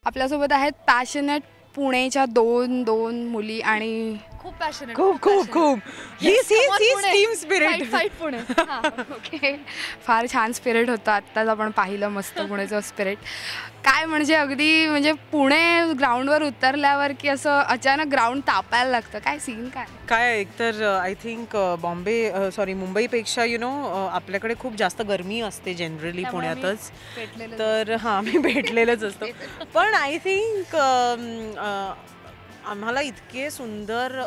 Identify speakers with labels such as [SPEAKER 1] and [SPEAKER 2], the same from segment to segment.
[SPEAKER 1] आपल्यासोबत आहेत पॅशनेट पुणेच्या दोन मुली आणि
[SPEAKER 2] खूप पॅशनेट
[SPEAKER 3] खूप team spirit
[SPEAKER 2] fight Pune
[SPEAKER 1] okay फार छान स्पिरिट होतं. आत्ताच आपण पाहिलं मस्त पुणेचं स्पिरिट. काय म्हणजे अगदी पुणे ग्राउंडवर उतरल्यावर की असं अचानक ग्राउंड तापायला लागतं, काय सीन
[SPEAKER 3] काय एकतर आय थिंक मुंबईपेक्षा आपल्याकडे खूप जास्त गरमी असते जनरली पुण्यातच, तर आम्ही भेटलेलंच असतो. पण आय थिंक आम्हाला इतके सुंदर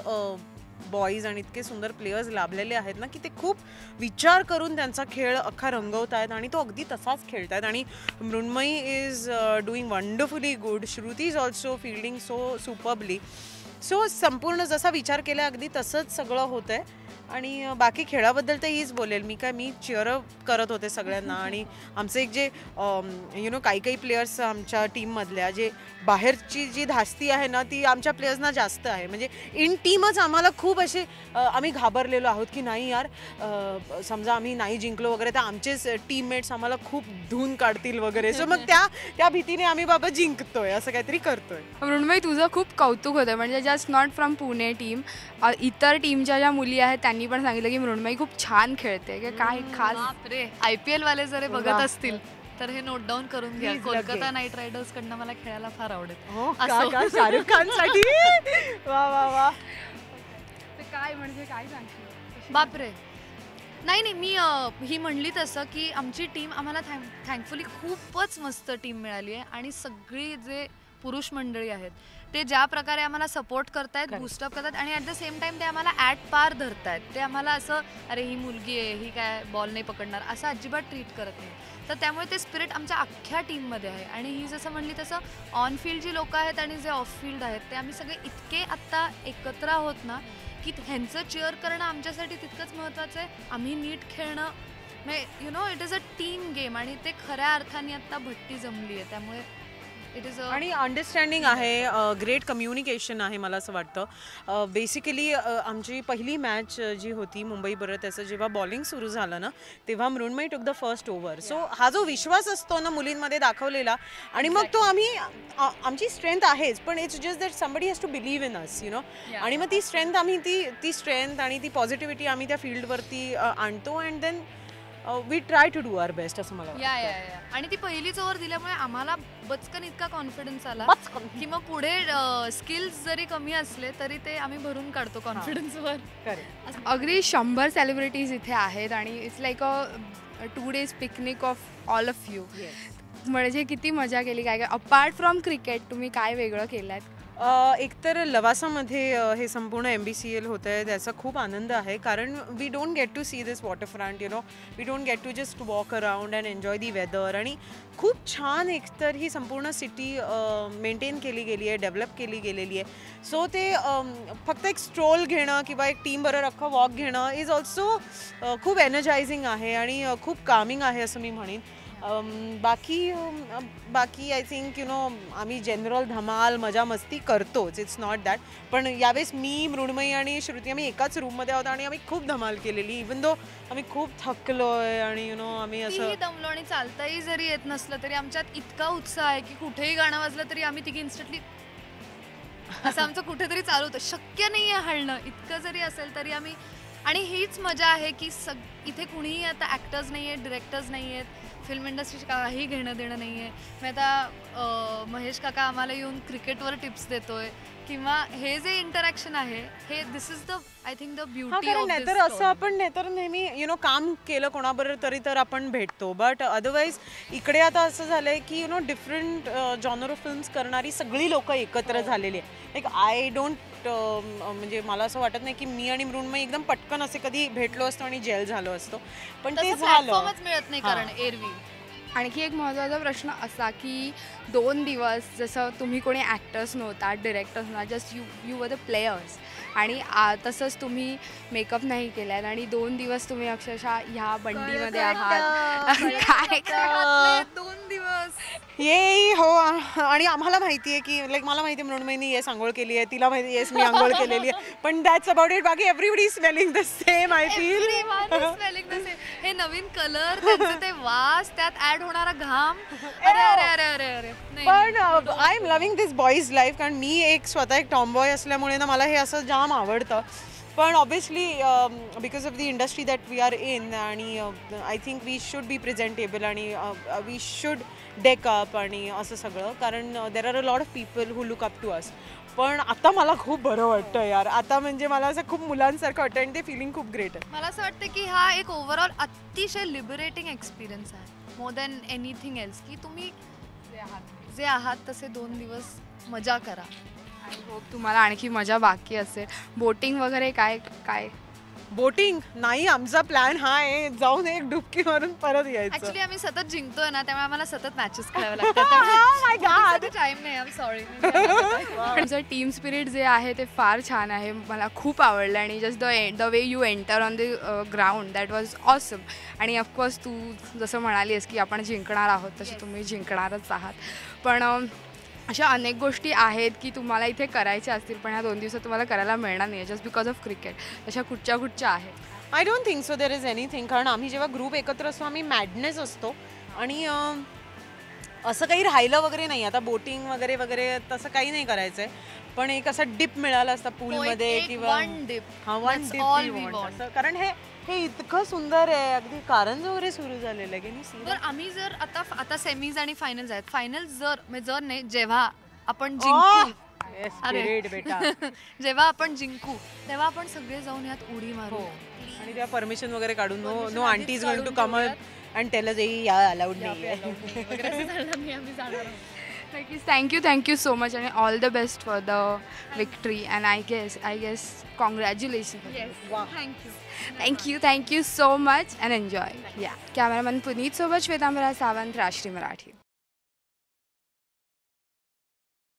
[SPEAKER 3] बॉईज आणि इतके सुंदर प्लेयर्स लाभलेले आहेत ना की ते खूप विचार करून त्यांचा खेळ अख्खा रंगवत आहेत आणि तो अगदी तसाच खेळत आहेत. आणि Mrinmayi is doing wonderfully good, Shruti is also fielding so superbly. So संपूर्ण जसा विचार केला अगदी तसंच सगळं होतं आहे. आणि बाकी खेळाबद्दल तर हीच बोलेल मी चिअरअप करत होते सगळ्यांना. आणि आमचे एक जे काही प्लेयर्स आमच्या टीममधल्या जे बाहेरची जी धास्ती आहे ना ती आमच्या प्लेयर्सना जास्त आहे. म्हणजे इन टीमच आम्हाला खूप असे आम्ही घाबरलेलो आहोत की नाही यार, समजा आम्ही नाही जिंकलो वगैरे तर आमचेच टीममेट्स आम्हाला खूप धून काढतील वगैरे. सो मग त्या भीतीने आम्ही बाबा जिंकतोय असं काहीतरी करतोय.
[SPEAKER 1] मृण्मयी तुझं खूप कौतुक होतं, म्हणजे just not from Pune team, इतर टीमच्या ज्या मुली आहेत त्यांनी पण सांगितलं की मृण्मयी खूप छान खेळते. काय खास
[SPEAKER 2] बापरे, IPL वाले जर बघत असतील तर हे नोट डाऊन करून घ्या. कोलकाता नाईट रायडर्स कडनं मला खेळायला फार आवडेल.
[SPEAKER 3] शाहरुख खान साठी वा वा वा.
[SPEAKER 1] काय म्हणजे काय सांगशील?
[SPEAKER 2] बापरे, नाही मी ही म्हणली तसं की आमची टीम आम्हाला थँकफुली खूपच मस्त टीम मिळाली आहे. आणि सगळी जे पुरुष मंडळी आहेत ते ज्या प्रकारे आम्हाला सपोर्ट करतायत, बूस्टअप करतात आणि ॲट द सेम टाइम ते आम्हाला ॲट पार धरतायत. ते आम्हाला असं अरे ही मुलगी आहे, ही काय बॉल नाही पकडणार असं अजिबात ट्रीट करत नाही. तर त्यामुळे ते स्पिरिट आमच्या अख्ख्या टीममध्ये आहे. आणि ही जसं म्हणली तसं ऑन फील्ड जी लोकं आहेत आणि जे ऑफ फील्ड आहेत ते आम्ही सगळे इतके आत्ता एकत्र आहोत ना की ह्यांचं चीअर करणं आमच्यासाठी तितकंच महत्त्वाचं आहे. आम्ही नीट खेळणं म्हणजे it is a team game आणि ते खऱ्या अर्थाने आत्ता भट्टी जमली आहे. त्यामुळे इट इज
[SPEAKER 3] आणि अंडरस्टँडिंग आहे, ग्रेट कम्युनिकेशन आहे. मला असं वाटतं बेसिकली आमची पहिली मॅच जी होती मुंबईबरोबर त्याचं जेव्हा बॉलिंग सुरू झालं ना तेव्हा Mrinmayi took the first over. So हा जो विश्वास असतो ना मुलींमध्ये दाखवलेला आणि मग तो आमची स्ट्रेंथ आहेच, पण it's just that somebody has to believe in us आणि मग ती स्ट्रेंथ आम्ही ती स्ट्रेंथ आणि ती पॉझिटिव्हिटी आम्ही त्या फील्डवरती आणतो and then we try to do our best असं मला वाटतं.
[SPEAKER 2] आणि ती पहिलीच ओव्हर दिल्यामुळे आम्हाला बचकन इतका कॉन्फिडन्स आला की मग पुढे स्किल्स जरी कमी असले तरी ते आम्ही भरून काढतो कॉन्फिडन्सवर.
[SPEAKER 1] अगदी 100 सेलिब्रिटीज इथे आहेत आणि it's like a 2 days picnic of all of you. म्हणजे किती मजा केली, काय अपार्ट फ्रॉम क्रिकेट तुम्ही काय वेगळं केलं आहे?
[SPEAKER 3] एकतर लवासामध्ये हे संपूर्ण MBCL होतं आहे त्याचा खूप आनंद आहे, कारण we don't get to see this waterfront we don't get to just walk around and enjoy the weather. आणि खूप छान एकतर ही संपूर्ण सिटी मेंटेन केली गेली आहे, डेव्हलप केली गेलेली आहे. सो ते फक्त एक स्ट्रोल घेणं किंवा एक टीमबरोबर अख्खं वॉक घेणं इज ऑल्सो खूप एनर्जायझिंग आहे आणि खूप कामिंग आहे असं मी म्हणेन. बाकी आय थिंक आम्ही जनरल धमाल मजा मस्ती करतोच, इट्स नॉट दॅट. पण यावेळेस मी, मृण्मयी आणि श्रुती आम्ही एकाच रूममध्ये आहोत आणि आम्ही खूप धमाल केलेली. इवन दो आम्ही खूप थकलोय आणि आम्ही असं
[SPEAKER 2] दमलो आणि चालताही जरी येत नसलं तरी आमच्यात इतका उत्साह आहे की कुठेही गाणं वाजलं तरी आम्ही तिघी इन्स्टंटली असं आमचं कुठेतरी चालू होतं. शक्य नाही आहे हलणं, इतकं जरी असेल तरी आम्ही. आणि हीच मजा आहे की इथे कुणीही आता ॲक्टर्स नाही आहेत, डिरेक्टर्स नाही आहेत, फिल्म इंडस्ट्रीशी काही घेणं देणं नाही आहे. मग आता महेश काका आम्हाला येऊन क्रिकेटवर टिप्स देतोय किंवा हे जे इंटरॅक्शन आहे हे this is the I think the beauty of this.
[SPEAKER 3] तर असं आपण तर नेहमी काम केलं कोणाबरोबर तरी तर आपण भेटतो, बट अदरवाईज इकडे आता असं झालंय की डिफरंट जॉनर ऑफ फिल्म्स करणारी सगळी लोक एकत्र झालेली आहे. लाईक आय डोंट म्हणजे मला असं वाटत नाही की मी आणि मृण्मयी एकदम पटकन असे कधी भेटलो असतो आणि जेल झालो असतो, पण ते झालं
[SPEAKER 2] मिळत नाही कारण एरवी.
[SPEAKER 1] आणखी एक महत्त्वाचा प्रश्न असा की 2 दिवस जसं तुम्ही कोणी ॲक्टर्स नव्हता, डिरेक्टर्स नव्हता, just you were the players आणि तसंच तुम्ही मेकअप नाही केला आहे आणि 2 दिवस तुम्ही अक्षरशः ह्या बंडीमध्ये आहात. काय
[SPEAKER 2] 2 दिवस
[SPEAKER 3] ये हो. आणि आम्हाला माहिती आहे की लाईक मला माहिती आहे मृण्मयीने येस आंघोळ केली आहे, तिला माहिती येस मी आंघोळ केलेली आहे, पण दॅट्स अबाउट इट. बाकी everybody smelling the same I feel.
[SPEAKER 2] हे नवीन कलर, त्यांचे ते वास, त्यात ऍड होणारा घाम, अरे अरे अरे अरे अरे नाही
[SPEAKER 3] पण I am loving this boys life, कारण मी एक स्वतः एक टॉमबॉय असल्यामुळे ना मला हे असं जाम आवडतं. पण obviously because of the industry that we are in, आणि I think we should be presentable आणि वी शुड डेक अप आणि असं सगळं, कारण there are a lot of people who look up to us. पण आता मला खूप बरं वाटतं यार, आता म्हणजे मला असं खूप मुलांसारखं वाटतं आणि ते फिलिंग खूप ग्रेट आहे.
[SPEAKER 2] मला असं वाटतं की हा एक ओव्हरऑल अतिशय लिबरेटिंग एक्सपिरियन्स आहे, मोर दॅन एनिथिंग एल्स, की तुम्ही जे आहात तसे 2 दिवस मजा करा.
[SPEAKER 1] आणि होप तुम्हाला आणखी मजा बाकी असेल. बोटिंग वगैरे काय काय
[SPEAKER 3] बोटिंग नाही, आमचा प्लॅन हा आहे जाऊन एक डुबकी मारून परत यायचं.
[SPEAKER 2] ऍक्च्युली आम्ही सतत जिंकतोय ना, त्यामुळे आम्हाला सतत मॅचेस खेळाव्या
[SPEAKER 3] Oh my God.
[SPEAKER 2] लागतात. टाइम नाही, आय एम सॉरी.
[SPEAKER 1] तुमचं टीम स्पिरिट जे आहे ते फार छान आहे, मला खूप आवडलं. आणि just the way you enter on the ground that was awesome. आणि ऑफकोर्स तू जसं म्हणालीस की आपण जिंकणार आहोत, तसे तुम्ही जिंकणारच आहात. पण अशा अनेक गोष्टी आहेत की तुम्हाला इथे करायच्या असतील, पण ह्या 2 दिवसात तुम्हाला करायला मिळणार नाही जस्ट बिकॉज ऑफ क्रिकेट. तशा कुठच्या आहेत?
[SPEAKER 3] I don't think so there is anything, कारण आम्ही जेव्हा ग्रुप एकत्र असतो आम्ही मॅडनेस असतो आणि असं काही राहिलं वगैरे नाही. आता बोटिंग वगैरे वगैरे तसं काही नाही करायचं आहे, पण एक असा डिप मिळाला असता पूलमध्ये किंवा
[SPEAKER 2] वन डिप.
[SPEAKER 3] वन डिप, कारण हे इतकं सुंदर आहे. अगदी कारंज वगैरे सुरू झालेलं आहे की
[SPEAKER 2] तर आम्ही जर आता सेमीज आणि फायनल्स आहेत, फायनल्स जर नाही जेव्हा आपण जिंकू,
[SPEAKER 3] बेटा
[SPEAKER 2] जेव्हा आपण जिंकू तेव्हा आपण सगळे जाऊन यात उडी मारू.
[SPEAKER 3] आणि त्या परमिशन वगैरे काढून no aunty is going to come and tell us या अलाउड नाही आहे.
[SPEAKER 1] थँक्यू सो मच आणि all the best for the victory. And I guess congratulation. Thank you so much and enjoy. या कॅमेरामॅन पुनीत सोबत श्वेतांबरा सावंत, राष्ट्रीय मराठी.